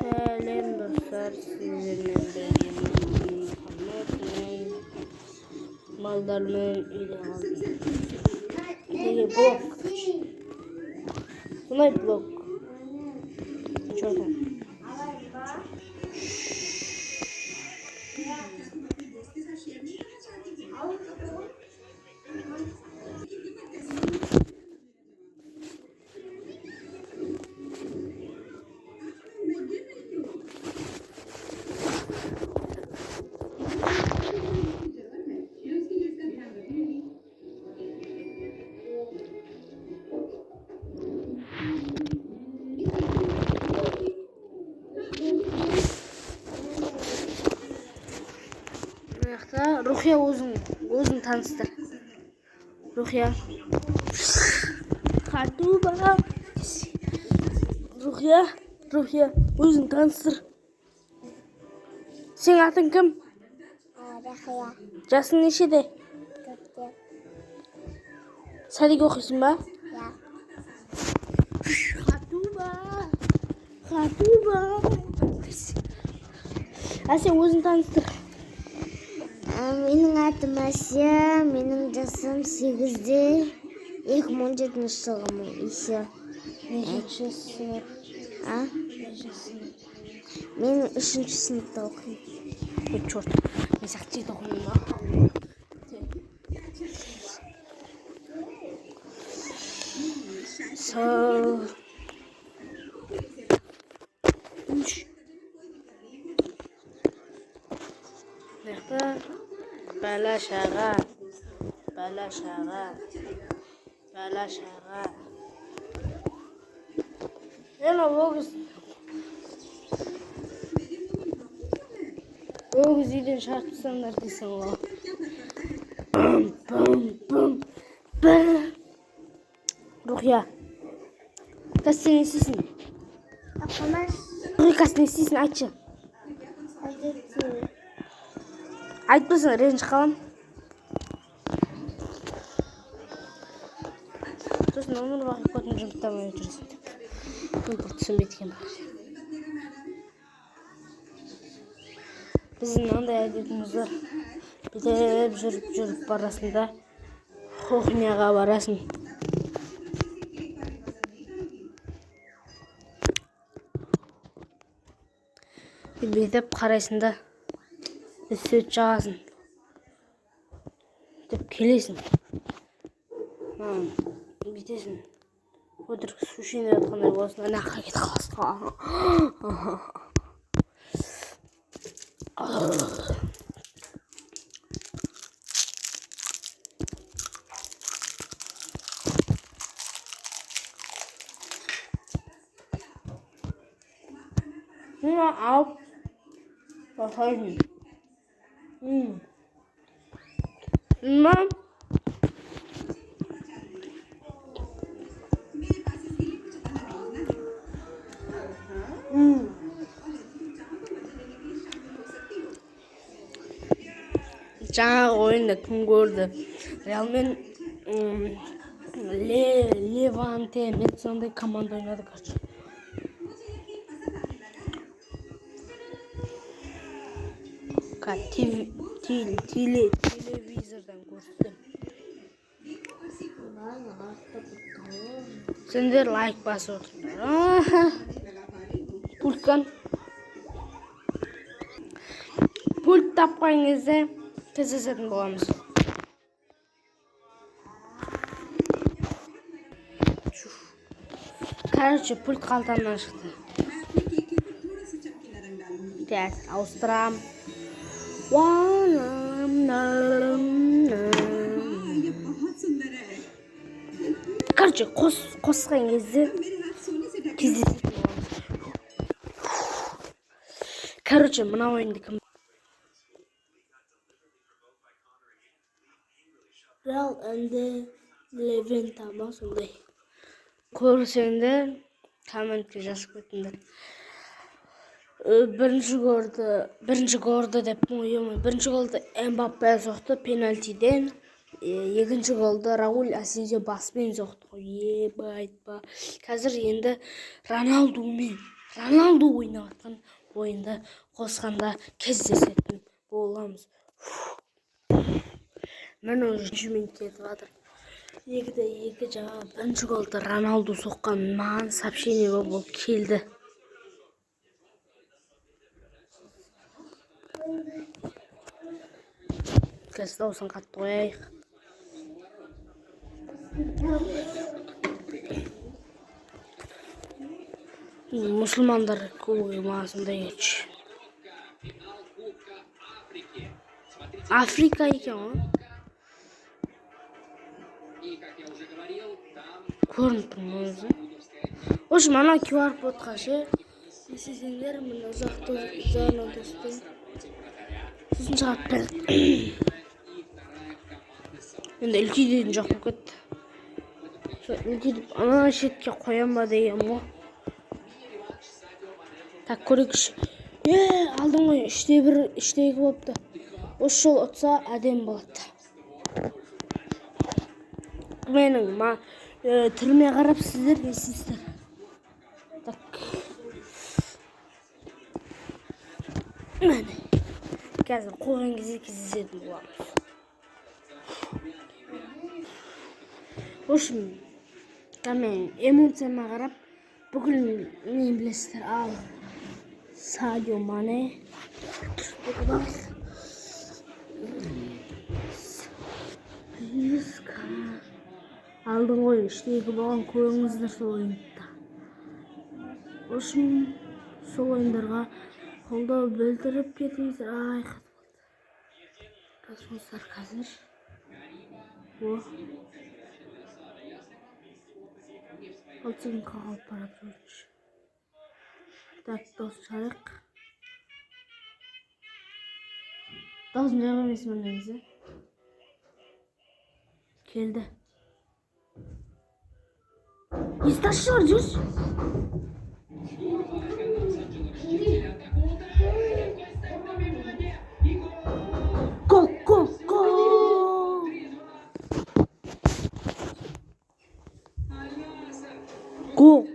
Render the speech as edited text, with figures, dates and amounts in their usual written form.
Сәлем достар, сіздермен бірге Мұхаммед мен малдармен үйде қалдым. Неге блок? Бұнай блок. Чорта. Рухия өзің таныстыр. Рухия. Хатуба. Рухия өзің таныстыр. Сен атың кім? Рахия. Жасың нешеде? 4-те. Садик оқисың ба? Ja. Хатуба. Сен өзің таныстыр. Менің атым Асия, менің жасым 8-де, 2017 жылғымын, есе. Нешінші сынып? Мен 3-ші сыныпта оқимын. Чорт, мен сақтықты оқимын ба? Балашаға. Ена өгіз үйден шарпысаңдар дейсің ғой. Рухия. Қазір сен не істейсің? Ақымаш. Қазір не істейсің? Айтшы. Айтпасың, ренжіп қалам. Сосын өмір бақи көтін жұмыстамай жүресің деп. Бұл түсінбейді екен бақшы. Біздің мынандай әдетіміз бар. Бітеп жүріп барасында кухняға барасың. Бітеп қарайсың да сөт жағасың деп келесің. Бітесің. Өтірік сушине жатқандай боласың. Анаққа кетіп қаласың. Мына алып басайсың. Жаңағы ойында кім көрді? Реал мен Леванте мен сондай команда ойнады қазір. Телевизордан көрсетті. Сендер лайк басып отырсыңдар. Пульт тапқан кезде кездесетін боламыз. Короче, пульт қалтамнан шықты. Ауыстырам. Короче, қосқан кезде кездесетін боламыз. Короче, мына ойынды кім? Реал әнді Леванте ма сондай. Көрсеңдер, комментке жазып кетіңдер. Бірінші көрді деп ойымын. Бірінші голды Мбаппе соқты пенальтиден. Екінші голды Рауль Асенсио баспен соқты. Ебайт ба. Қазір енді Роналду мен Роналду ойнап аткан ойында косганда кездесетін боламыз. Мен уже 3 минут кетіп жатыр. 2-2 жаңа бірінші голды Роналду соққан маған сообщение болып келді. Қазір дауысын қатты қояйық. Мұсылмандар кубогы мағасында кетші. Африка екен ғой. Көрініп тұрмын өзі. Ош, мана QR кодқа ше. Есесеңдер міне ұзақты ұзағынан тосты. Сосын шығарып берді. Енді үлкейден жоқ болып кетті. Үлкейдіп ана шетке қоям ба деген ғой. Так, көрейікші. Алдың ғой, 3-2 болыпты. Осы жол ұтса әдем болады. Менің түріме қарап сіздер не істейсіздер? Так. Мәне. Қазір қойған кезде кездесетін боламыз. В общем, мен эмоцияма қарап бүкіл не білесіздер. Ал Садио Мане. Алдың ғой, 3-2 болған көріңіздер сол ойында. В общем, сол ойындарға қолдау білдіріп кетіңіздер. Ай, қат болды. Расмустар қазір. О. Алтын қалып барап жүрші. Так, даусын шығарайық. Даусын жағып емес мұндайымызы. Келді. Есташы бар жүрш. Гол, гол, гол. Гол.